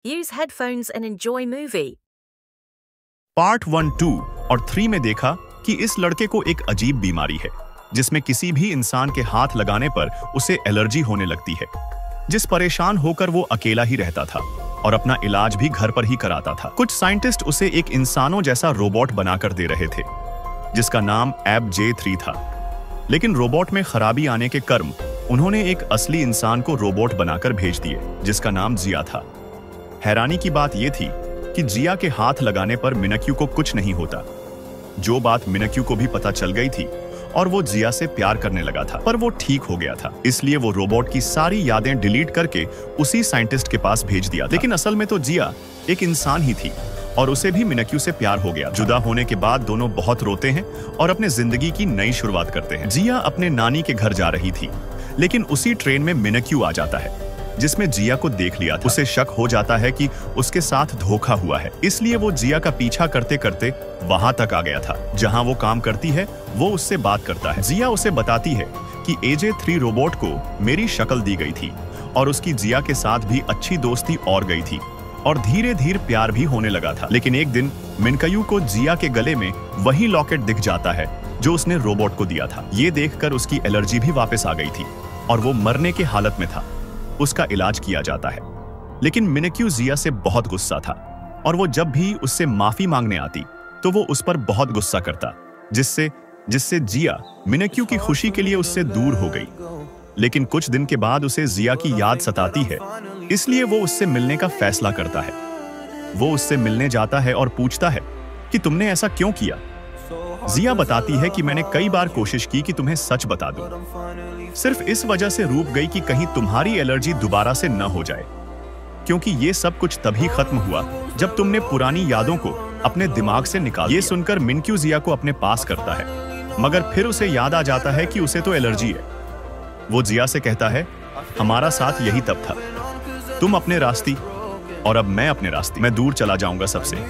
Use headphones and enjoy movie. Part 1, 2 और 3 में देखा कि इस लड़के को एक अजीब बीमारी है जिसमें किसी भी इंसान के हाथ लगाने पर उसे एलर्जी होने लगती है, जिस परेशान होकर वो अकेला ही रहता था और अपना इलाज भी घर पर ही कराता था। कुछ साइंटिस्ट उसे एक इंसानों जैसा रोबोट बनाकर दे रहे थे जिसका नाम एब J3 था, लेकिन रोबोट में खराबी आने के कर्म उन्होंने एक असली इंसान को रोबोट बनाकर भेज दिए जिसका नाम जिया था। हैरानी की बात यह थी कि जिया के हाथ लगाने पर मिनक्यू को कुछ नहीं होता, जो बात मिनक्यू को भी पता चल गई थी और वो जिया से प्यार करने लगा था, पर वो ठीक हो गया था। इसलिए वो रोबोट की सारी यादें डिलीट करके उसी साइंटिस्ट के पास भेज दिया था। लेकिन असल में तो जिया एक इंसान ही थी और उसे भी मिनक्यू से प्यार हो गया। जुदा होने के बाद दोनों बहुत रोते हैं और अपने जिंदगी की नई शुरुआत करते हैं। जिया अपने नानी के घर जा रही थी, लेकिन उसी ट्रेन में मिनक्यू आ जाता है जिसमें जिया को देख लिया था। उसे शक हो जाता है कि उसके साथ धोखा हुआ है, इसलिए वो जिया का पीछा करते करते वहां तक आ गया था जहां वो काम करती है। वो उससे बात करता है। जिया उसे बताती है कि AJ3 रोबोट को मेरी शक्ल दी गई थी और उसकी जिया के साथ भी अच्छी दोस्ती और गई थी और धीरे धीरे प्यार भी होने लगा था। लेकिन एक दिन मिनक्यू को जिया के गले में वही लॉकेट दिख जाता है जो उसने रोबोट को दिया था। ये देखकर उसकी एलर्जी भी वापस आ गई थी और वो मरने की हालत में था। उसका इलाज किया जाता है, लेकिन मिनक्यू जिया से बहुत गुस्सा था और वो जब भी उससे माफी मांगने आती तो वो उस पर बहुत गुस्सा करता, जिससे जिया मिनक्यू की खुशी के लिए उससे दूर हो गई। लेकिन कुछ दिन के बाद उसे जिया की याद सताती है, इसलिए वो उससे मिलने का फैसला करता है। वो उससे मिलने जाता है और पूछता है कि तुमने ऐसा क्यों किया। जिया बताती है कि मैंने कई बार कोशिश की कि तुम्हें सच बता दूं, सिर्फ इस वजह से रुक गई कि कहीं तुम्हारी एलर्जी दोबारा से न हो जाए, क्योंकि ये सब कुछ तभी खत्म हुआ जब तुमने पुरानी यादों को अपने दिमाग से निकाल दिया। ये सुनकर मिनक्यू जिया को अपने पास करता है, मगर फिर उसे याद आ जाता है कि उसे तो एलर्जी है। वो जिया से कहता है, हमारा साथ यही तब था, तुम अपने रास्ते और अब मैं अपने रास्ते। मैं दूर चला जाऊंगा सबसे,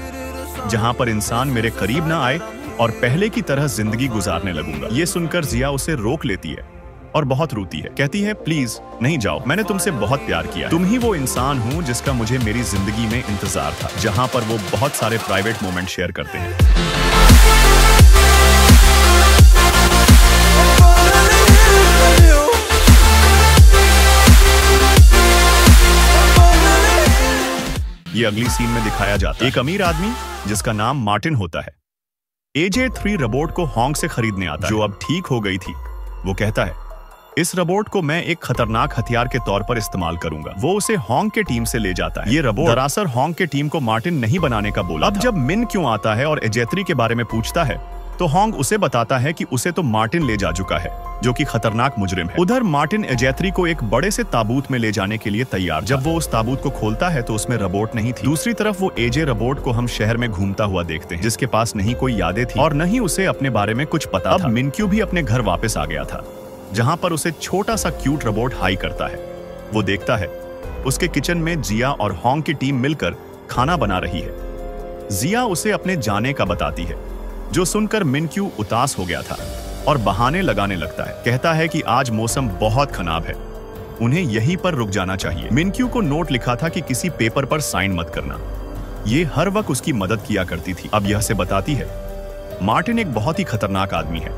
जहां पर इंसान मेरे करीब ना आए और पहले की तरह जिंदगी गुजारने लगूंगा। ये सुनकर जिया उसे रोक लेती है और बहुत रोती है। कहती है, प्लीज नहीं जाओ, मैंने तुमसे बहुत प्यार किया। तुम ही वो इंसान हो जिसका मुझे मेरी जिंदगी में इंतजार था। जहां पर वो बहुत सारे प्राइवेट मोमेंट शेयर करते हैं। ये अगली सीन में दिखाया जाता है। एक अमीर आदमी जिसका नाम मार्टिन होता है AJ3 रोबोट को हॉन्ग से खरीदने आता है, जो अब ठीक हो गई थी। वो कहता है, इस रोबोट को मैं एक खतरनाक हथियार के तौर पर इस्तेमाल करूंगा। वो उसे हॉन्ग के टीम से ले जाता है। ये रोबोट दरअसल हॉन्ग के टीम को मार्टिन नहीं बनाने का बोला। अब जब मिन क्यों आता है और AJ3 के बारे में पूछता है तो हॉन्ग उसे बताता है कि उसे तो मार्टिन ले जा चुका है, जो कि खतरनाक मुजरिम है। उधर मार्टिन AJ3 को एक बड़े से ताबूत में ले जाने के लिए तैयार। जब वो उस ताबूत को खोलता है तो उसमें रोबोट नहीं थी। दूसरी तरफ वो AJ रोबोट को हम शहर में घूमता हुआ देखते हैं, जिसके पास नहीं कोई यादें थी और न ही उसे अपने बारे में कुछ पता था। मिनक्यू भी अपने घर वापस आ गया था, जहां पर उसे छोटा सा क्यूट रोबोट हाई करता है। वो देखता है उसके किचन में जिया और हॉन्ग की टीम मिलकर खाना बना रही है। जिया उसे अपने जाने का बताती है, जो सुनकर मिनक्यू उदास हो गया था और बहाने लगाने लगता है। कहता है कि आज मौसम बहुत खराब है, उन्हें यहीं पर रुक जाना चाहिए। मिनक्यू को नोट लिखा था कि किसी पेपर पर साइन मत करना। ये हर वक्त उसकी मदद किया करती थी। अब यह से बताती है, मार्टिन एक बहुत ही खतरनाक आदमी है।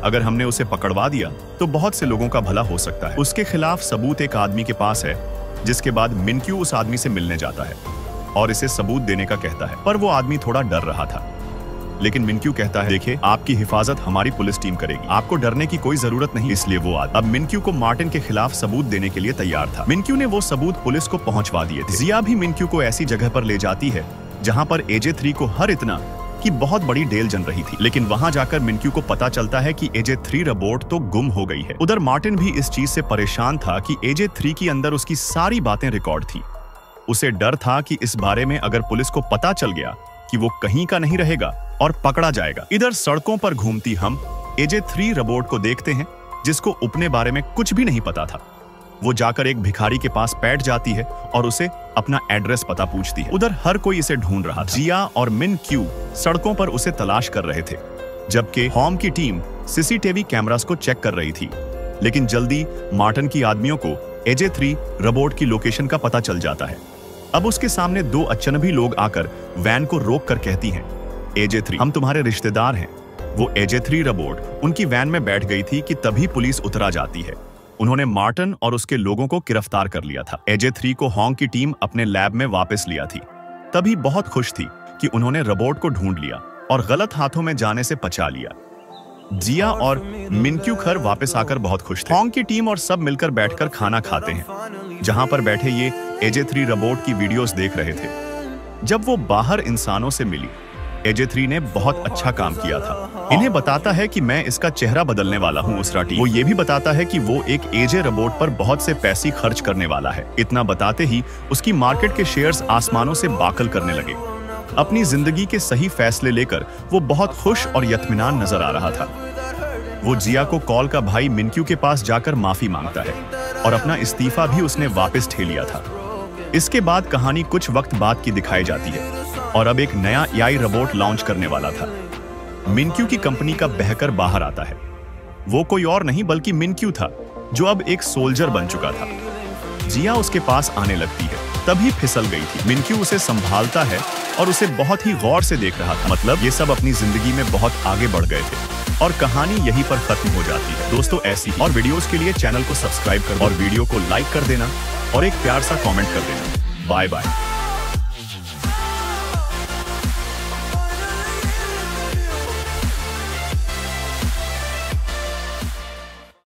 अगर हमने उसे पकड़वा दिया तो बहुत से लोगों का भला हो सकता है। उसके खिलाफ सबूत एक आदमी के पास है। जिसके बाद मिनक्यू उस आदमी से मिलने जाता है और इसे सबूत देने का कहता है, पर वो आदमी थोड़ा डर रहा था। लेकिन मिनक्यू कहता है, देखिए, आपकी हिफाजत हमारी पुलिस टीम करेगी, आपको डरने की कोई जरूरत नहीं। इसलिए वो आदमी अब मिनक्यू को मार्टिन के खिलाफ सबूत देने के लिए तैयार था। मिनक्यू ने वो सबूत पुलिस को पहुंचवा दिए थे। जिया भी मिनक्यू को ऐसी जगह पर ले जाती है जहां पर AJ3 को हर इतना कि बहुत बड़ी डेल जल रही थी। लेकिन वहां जाकर मिनक्यू को पता चलता है कि AJ3 रोबोट तो गुम हो गई है। उधर मार्टिन भी इस चीज से परेशान था कि AJ3 के अंदर उसकी सारी बातें रिकॉर्ड थी। उसे डर था कि इस बारे में अगर पुलिस को पता चल गया कि वो कहीं का नहीं रहेगा और पकड़ा जाएगा। इधर सड़कों पर घूमती हम AJ3 रोबोट को देखते हैं, जिसको अपने बारे में कुछ भी नहीं पता था। वो जाकर एक भिखारी के पास बैठ जाती है और उसे अपना एड्रेस पता पूछती है। उधर हर कोई इसे ढूंढ रहा था। जिया और मिनक्यू सड़कों पर उसे तलाश कर रहे थे, जबकि हॉन्ग की टीम CCTV कैमरास को चेक कर रही थी। लेकिन जल्दी मार्टिन की आदमियों को AJ3 रोबोट की लोकेशन का पता चल जाता है। अब उसके सामने दो अजनबी लोग आकर वैन को रोक कर कहती हैं, AJ3, हम तुम्हारे रिश्तेदार हैं। वो AJ3 रोबोट उनकी वैन में बैठ गई थी कि तभी पुलिस उतर आ जाती है। उन्होंने मार्टिन और उसके लोगों को गिरफ्तार कर लिया था। AJ3 को हॉन्ग की टीम अपने लैब में वापस लिया थी। तभी बहुत खुश थी कि उन्होंने रोबोट को ढूंढ लिया और गलत हाथों में जाने से बचा लिया। जिया और मिनक्यू घर वापस आकर बहुत खुश थे। हॉन्ग की टीम और सब मिलकर बैठकर खाना खाते हैं, जहां पर बैठे ये AJ3 रोबोट की वीडियोस देख रहे थे। जब वो बाहर इंसानों से मिली, AJ3 ने बहुत अच्छा काम किया था। इन्हें बताता है कि मैं इसका चेहरा बदलने वाला हूँ उसराटी। वो ये भी बताता है कि वो एक AJ रोबोट पर बहुत से पैसे खर्च करने वाला है। इतना बताते ही उसकी मार्केट के शेयर्स आसमानों से बाकल करने लगे। अपनी जिंदगी के सही फैसले लेकर वो बहुत खुश और यत्मीनान नजर आ रहा था। वो जिया को कॉल का भाई मिनक्यू के पास जाकर माफी मांगता है और अपना इस्तीफा भी उसने वापस ठे लिया था। इसके बाद कहानी कुछ वक्त बाद की दिखाई जाती है और अब एक नया AI रोबोट लॉन्च करने वाला था। मिनक्यू की कंपनी का बहकर बाहर आता है। वो कोई और नहीं बल्कि मिनक्यू था, जो अब एक सोल्जर बन चुका था। जिया उसके पास आने लगती है, तभी फिसल गई थी। मिनक्यू उसे संभालता है और उसे बहुत ही गौर से देख रहा था। मतलब ये सब अपनी जिंदगी में बहुत आगे बढ़ गए थे और कहानी यहीं पर खत्म हो जाती है। दोस्तों, ऐसी और वीडियोस के लिए चैनल को सब्सक्राइब कर और वीडियो को लाइक कर देना और एक प्यार सा कमेंट कर देना। Bye bye.